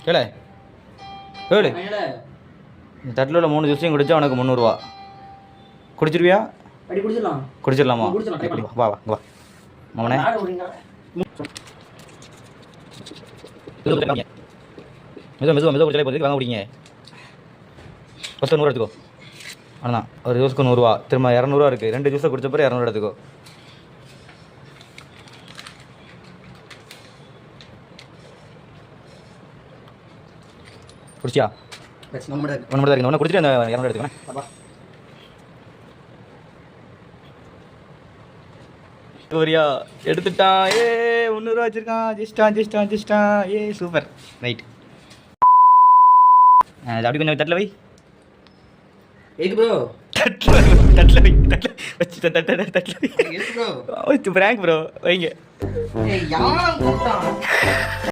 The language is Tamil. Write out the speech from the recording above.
கேளு கேளு. இந்த தட்டில் உள்ள 3 ஜூஸையும் குடிச்சா உனக்கு 300 ரூபா. குடிச்சிருவியா? குடிச்சிடலாமா? வா வா வா மவனே. மெதுவாக குடிச்சாலே போதுக்கு வாங்க குடிங்க. ஃபஸ்ட்டு 100 எடுத்துக்கோ. ஆனால் ஒரு ஜூஸுக்கு 100 ரூபா. திரும்ப 200 ரூபா இருக்குது. 2 ஜூஸை குடிச்ச பிறகு 200 எடுத்துக்கோ. குடிச்சியா? ஒன்று மட்டும் தான் இருக்கு. ஒன்று குடிச்சிட்டு அந்த 200 எடுத்துக்கோண்ணே. கோரியா எடுத்துட்டான். 300 ரூபா வச்சிருக்கான். ஜிஸ்டான். சூப்பர். ரைட். அப்படி கொஞ்சம் தட்டில் வை. எதுக்கு ப்ரோ? தட்டில் வை. வச்சுட்டேன். தட்டில் வை. பிராங்க் ப்ரோ வைங்க.